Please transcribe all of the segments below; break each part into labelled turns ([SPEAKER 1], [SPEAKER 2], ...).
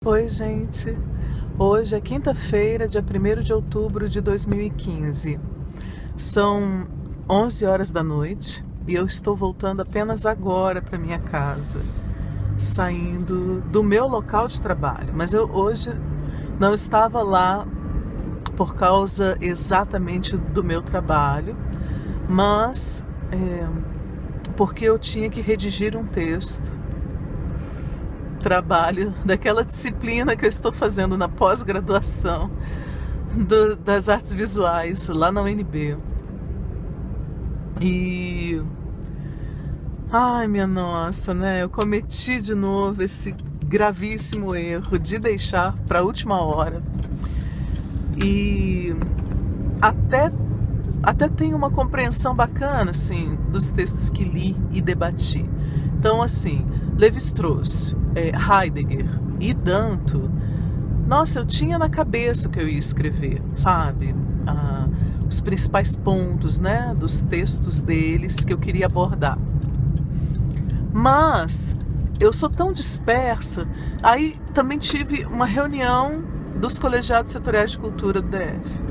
[SPEAKER 1] Oi, gente. Hoje é quinta-feira, dia 1º de outubro de 2015. São 11 horas da noite e eu estou voltando apenas agora para minha casa, saindo do meu local de trabalho. Mas eu hoje não estava lá por causa exatamente do meu trabalho, mas porque eu tinha que redigir um texto. Trabalho daquela disciplina que eu estou fazendo na pós-graduação das artes visuais lá na UNB. E ai, minha nossa, né? Eu cometi de novo esse gravíssimo erro de deixar para a última hora. E até tenho uma compreensão bacana assim dos textos que li e debati. Então, assim, Lévi-Strauss, Heidegger e Danto, nossa, eu tinha na cabeça o que eu ia escrever, sabe? Os principais pontos, né, dos textos deles que eu queria abordar. Mas eu sou tão dispersa. Aí também tive uma reunião dos colegiados setoriais de cultura do DF.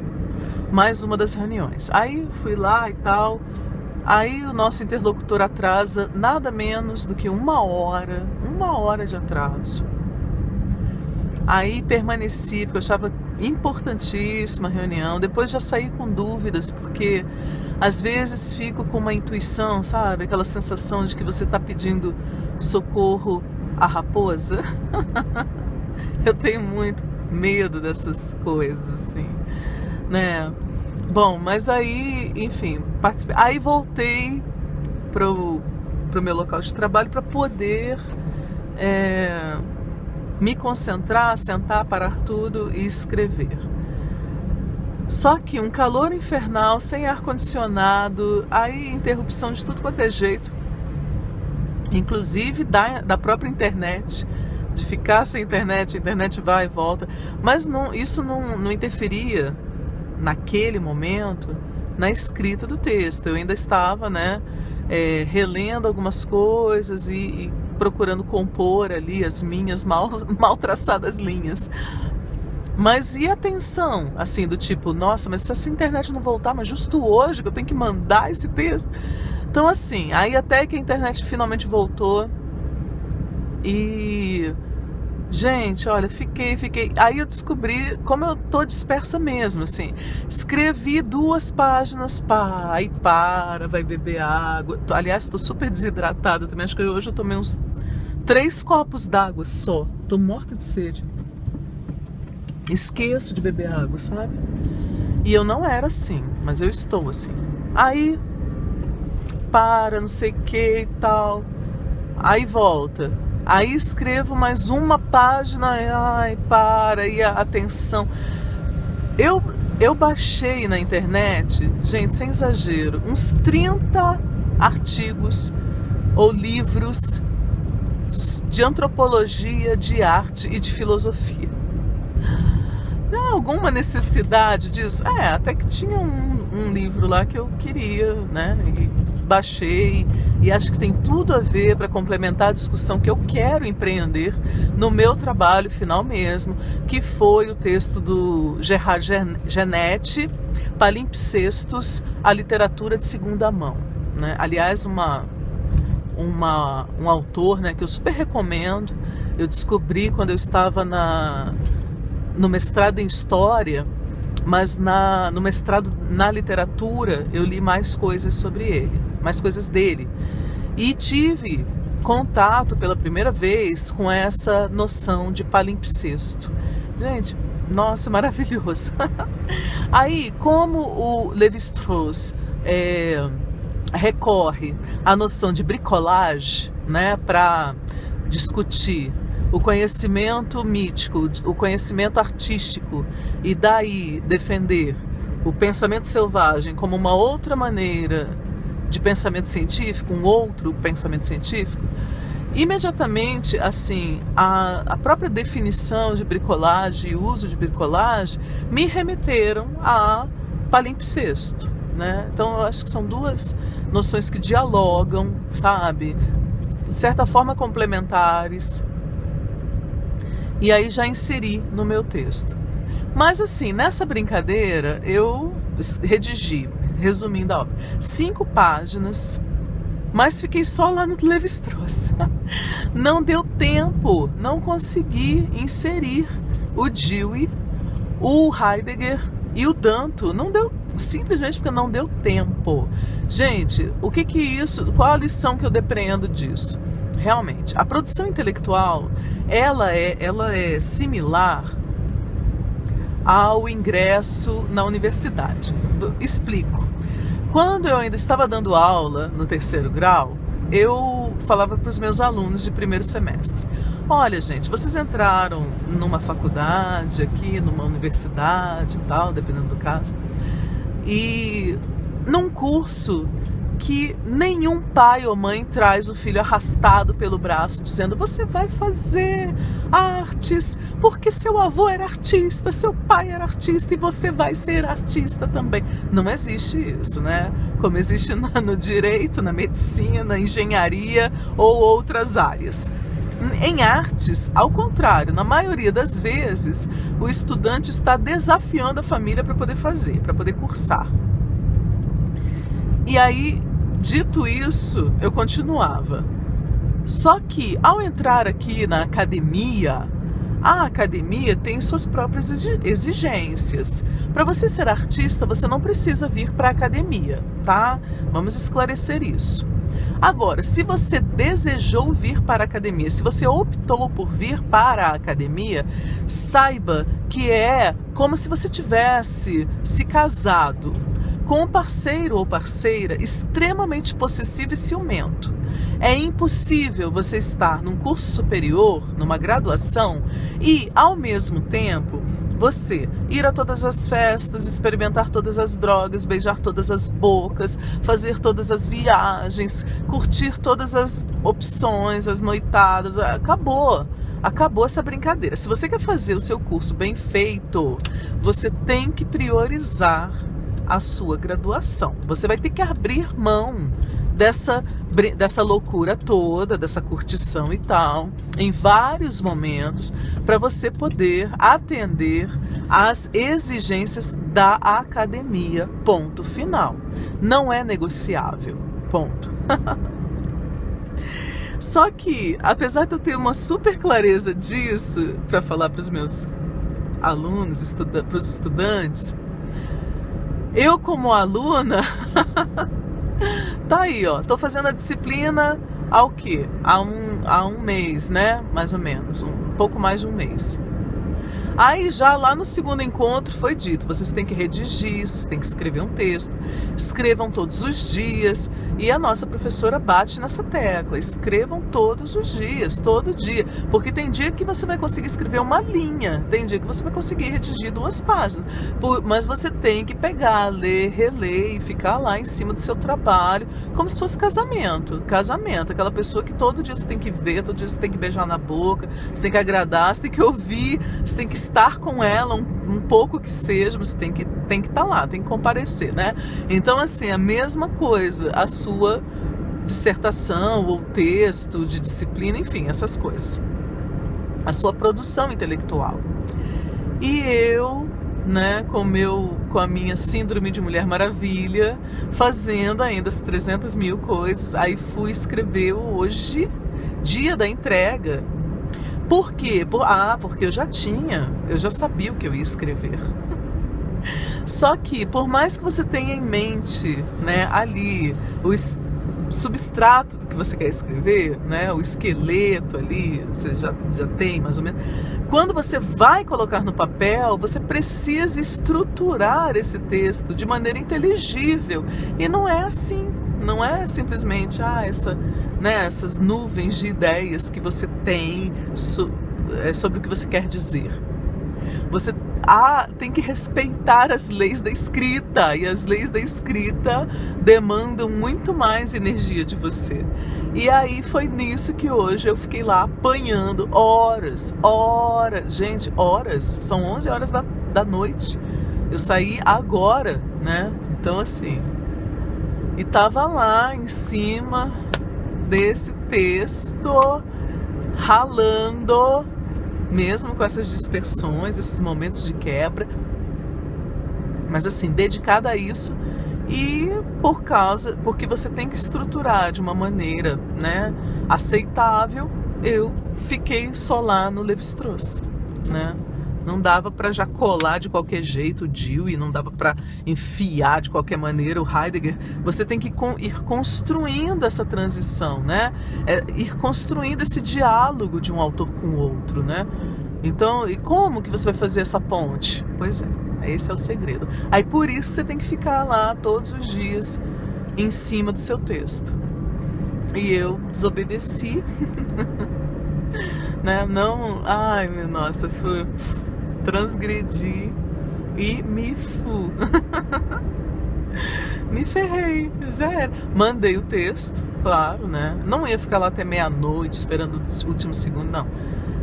[SPEAKER 1] Mais uma das reuniões. Aí fui lá e tal. Aí o nosso interlocutor atrasa nada menos do que uma hora de atraso. Aí permaneci, porque eu achava importantíssima a reunião. Depois já saí com dúvidas, porque às vezes fico com uma intuição, sabe? Aquela sensação de que você está pedindo socorro à raposa. Eu tenho muito medo dessas coisas, assim, né? Bom, mas aí, enfim, participei. Aí voltei pro meu local de trabalho para poder me concentrar, sentar, parar tudo e escrever. Só que um calor infernal, sem ar-condicionado, aí interrupção de tudo quanto é jeito, inclusive da própria internet, de ficar sem internet, a internet vai e volta, mas isso não interferia naquele momento na escrita do texto. Eu ainda estava, né, relendo algumas coisas e procurando compor ali as minhas mal traçadas linhas. Mas e a tensão, assim, do tipo, nossa, mas se essa internet não voltar, mas justo hoje que eu tenho que mandar esse texto. Então, assim, aí até que a internet finalmente voltou e... gente, olha, fiquei. Aí eu descobri como eu tô dispersa mesmo, assim. Escrevi 2 páginas, aí vai beber água. Aliás, tô super desidratada também. Acho que hoje eu tomei uns 3 copos d'água só. Tô morta de sede. Esqueço de beber água, sabe? E eu não era assim, mas eu estou assim. Aí, não sei o que e tal. Aí volta. Aí escrevo mais uma página, e a atenção. Eu baixei na internet, gente, sem exagero, uns 30 artigos ou livros de antropologia, de arte e de filosofia. Alguma necessidade disso? Até que tinha um livro lá que eu queria, né? E baixei e acho que tem tudo a ver para complementar a discussão que eu quero empreender no meu trabalho final mesmo, que foi o texto do Gerard Genette, Palimpsestos, a literatura de segunda mão, né? Aliás, um autor, né, que eu super recomendo. Eu descobri quando eu estava no mestrado em História, mas no mestrado na literatura eu li mais coisas sobre ele, mais coisas dele. E tive contato pela primeira vez com essa noção de palimpsesto. Gente, nossa, maravilhoso. Aí, como o Lévi-Strauss recorre à noção de bricolage, né, para discutir o conhecimento mítico, o conhecimento artístico, e daí defender o pensamento selvagem como uma outra maneira de pensamento científico, um outro pensamento científico, imediatamente, assim, a própria definição de bricolagem e uso de bricolagem me remeteram a palimpsesto, né? Então, eu acho que são 2 noções que dialogam, sabe? De certa forma complementares. E aí já inseri no meu texto. Mas assim, nessa brincadeira eu redigi, resumindo a obra, 5 páginas, mas fiquei só lá no Levi-Strauss. Não deu tempo, não consegui inserir o Dewey, o Heidegger e o Danto. Não deu, simplesmente porque não deu tempo. Gente, o que que isso, qual a lição que eu depreendo disso? Realmente, a produção intelectual, ela é similar ao ingresso na universidade. Explico. Quando eu ainda estava dando aula no 3º grau, eu falava para os meus alunos de 1º semestre: olha, gente, vocês entraram numa faculdade aqui, numa universidade e tal, dependendo do caso, e num curso que nenhum pai ou mãe traz o filho arrastado pelo braço dizendo: você vai fazer artes porque seu avô era artista, seu pai era artista e você vai ser artista também. Não existe isso, né? Como existe no direito, na medicina, na engenharia ou outras áreas. Em artes, ao contrário, na maioria das vezes, o estudante está desafiando a família para poder fazer, para poder cursar. E aí, dito isso, eu continuava. Só que, ao entrar aqui na academia, a academia tem suas próprias exigências. Para você ser artista, você não precisa vir para a academia, tá? Vamos esclarecer isso. Agora, se você desejou vir para a academia, se você optou por vir para a academia, saiba que é como se você tivesse se casado com um parceiro ou parceira extremamente possessivo e ciumento. É impossível você estar num curso superior, numa graduação, e, ao mesmo tempo, você ir a todas as festas, experimentar todas as drogas, beijar todas as bocas, fazer todas as viagens, curtir todas as opções, as noitadas. Acabou essa brincadeira. Se você quer fazer o seu curso bem feito, você tem que priorizar a sua graduação. Você vai ter que abrir mão dessa loucura toda, dessa curtição e tal, em vários momentos, para você poder atender às exigências da academia, ponto final. Não é negociável, ponto. Só que, apesar de eu ter uma super clareza disso, para falar para os meus alunos, para os estudantes, eu como aluna, tá aí, ó, tô fazendo a disciplina há o quê? Há um mês, né? Mais ou menos, um pouco mais de um mês. Aí já lá no 2º encontro foi dito: vocês têm que redigir, vocês têm que escrever um texto, escrevam todos os dias. E a nossa professora bate nessa tecla: escrevam todos os dias, todo dia. Porque tem dia que você vai conseguir escrever uma linha, tem dia que você vai conseguir redigir 2 páginas. Mas você tem que pegar, ler, reler e ficar lá em cima do seu trabalho, como se fosse casamento. Casamento, aquela pessoa que todo dia você tem que ver, todo dia você tem que beijar na boca, você tem que agradar, você tem que ouvir, você tem que estar com ela um pouco que seja, você tem que estar lá, tem que comparecer, né? Então, assim, a mesma coisa, a sua dissertação ou texto de disciplina, enfim, essas coisas. A sua produção intelectual. E eu, né, com a minha síndrome de Mulher Maravilha, fazendo ainda as 300 mil coisas, aí fui escrever hoje, dia da entrega. Por quê? Porque eu já sabia o que eu ia escrever. Só que, por mais que você tenha em mente, né, ali, o substrato do que você quer escrever, né, o esqueleto ali, você já tem mais ou menos. Quando você vai colocar no papel, você precisa estruturar esse texto de maneira inteligível. E não é assim. Não é simplesmente essas nuvens de ideias que você tem sobre o que você quer dizer. Você tem que respeitar as leis da escrita, e as leis da escrita demandam muito mais energia de você. E aí foi nisso que hoje eu fiquei lá apanhando horas, gente, horas, são 11 horas da noite. Eu saí agora, né? Então, assim, e tava lá em cima desse texto, ralando, mesmo com essas dispersões, esses momentos de quebra, mas assim, dedicada a isso. E porque você tem que estruturar de uma maneira, né, aceitável, eu fiquei só lá no Levi-Strauss, né? Não dava para já colar de qualquer jeito o Dewey, não dava para enfiar de qualquer maneira o Heidegger. Você tem que ir construindo essa transição, né? Ir construindo esse diálogo de um autor com o outro, né? Então, e como que você vai fazer essa ponte? Pois é, esse é o segredo. Aí por isso você tem que ficar lá todos os dias em cima do seu texto. E eu desobedeci, né? Não, ai, meu, nossa, transgredi e me me ferrei, já era. Mandei o texto, claro, né? Não ia ficar lá até meia-noite esperando o último segundo, não.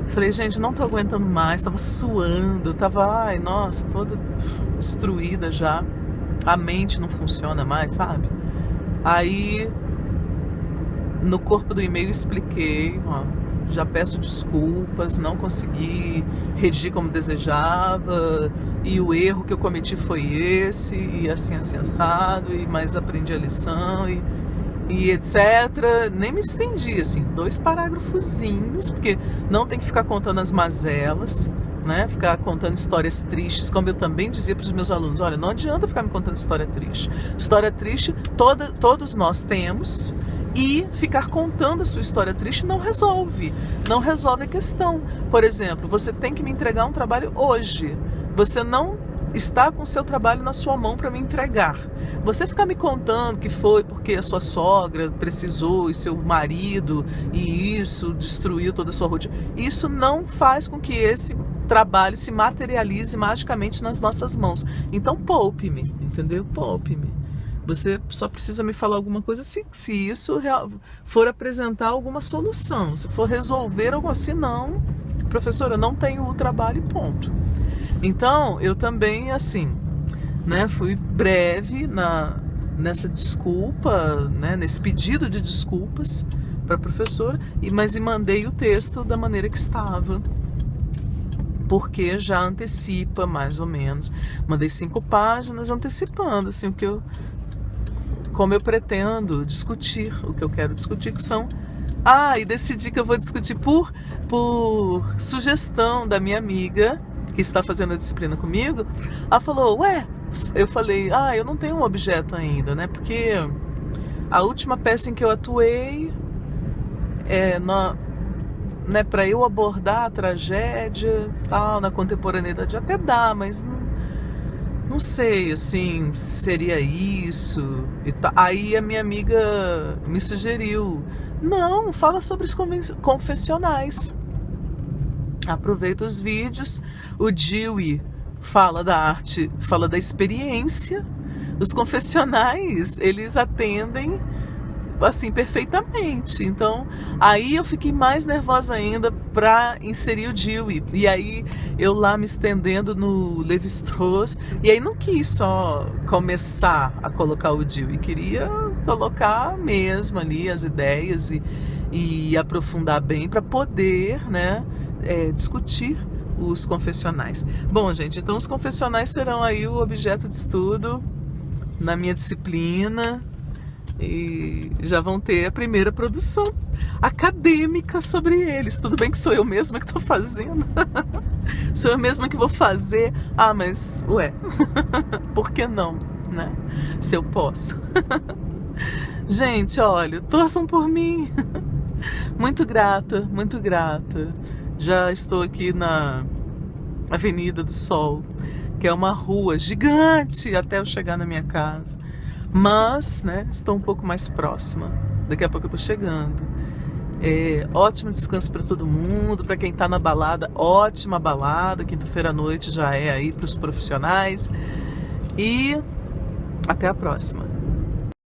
[SPEAKER 1] Falei, gente, não tô aguentando mais, tava suando, tava, ai, nossa, toda destruída já. A mente não funciona mais, sabe? Aí, no corpo do e-mail expliquei, ó, já peço desculpas, não consegui redigir como desejava, e o erro que eu cometi foi esse, e assim, assado, mas aprendi a lição, e etc. Nem me estendi, assim, 2 parágrafozinhos, porque não tem que ficar contando as mazelas, né? Ficar contando histórias tristes, como eu também dizia para os meus alunos, olha, não adianta ficar me contando história triste. História triste todos nós temos, e ficar contando a sua história triste não resolve a questão. Por exemplo, você tem que me entregar um trabalho hoje, você não está com o seu trabalho na sua mão para me entregar. Você ficar me contando que foi porque a sua sogra precisou e seu marido e isso destruiu toda a sua rotina, isso não faz com que esse trabalho se materialize magicamente nas nossas mãos. Então poupe-me, entendeu? Poupe-me. Você só precisa me falar alguma coisa se isso for apresentar alguma solução, se for resolver algo assim. Não, professora, não tenho o trabalho e ponto. Então, eu também, assim, né, fui breve nessa desculpa, né, nesse pedido de desculpas para a professora, mas mandei o texto da maneira que estava, porque já antecipa, mais ou menos. Mandei 5 páginas antecipando, assim, como eu pretendo discutir, o que eu quero discutir, que são... e decidi que eu vou discutir por sugestão da minha amiga, que está fazendo a disciplina comigo. Ela falou, eu falei, eu não tenho um objeto ainda, né? Porque a última peça em que eu atuei, né, para eu abordar a tragédia, tal, na contemporaneidade, até dá, mas não sei, assim, seria isso. Aí a minha amiga me sugeriu, não, fala sobre os confessionais. Aproveita os vídeos. O Dewey fala da arte, fala da experiência. Os confessionais, eles atendem assim perfeitamente. Então, aí eu fiquei mais nervosa ainda para inserir o Dewey. E aí eu lá me estendendo no Levi-Strauss. E aí não quis só começar a colocar o Dewey, queria colocar mesmo ali as ideias e aprofundar bem para poder, né, discutir os confessionais. Bom, gente, então os confessionais serão aí o objeto de estudo na minha disciplina. E já vão ter a primeira produção acadêmica sobre eles. Tudo bem que sou eu mesma que estou fazendo. Sou eu mesma que vou fazer. Mas, por que não, né? Se eu posso. Gente, olha, torçam por mim. Muito grata, muito grata. Já estou aqui na Avenida do Sol, que é uma rua gigante até eu chegar na minha casa. Mas, né, estou um pouco mais próxima. Daqui a pouco eu estou chegando. Ótimo descanso para todo mundo. Para quem está na balada, ótima balada. Quinta-feira à noite já é aí para os profissionais. E até a próxima.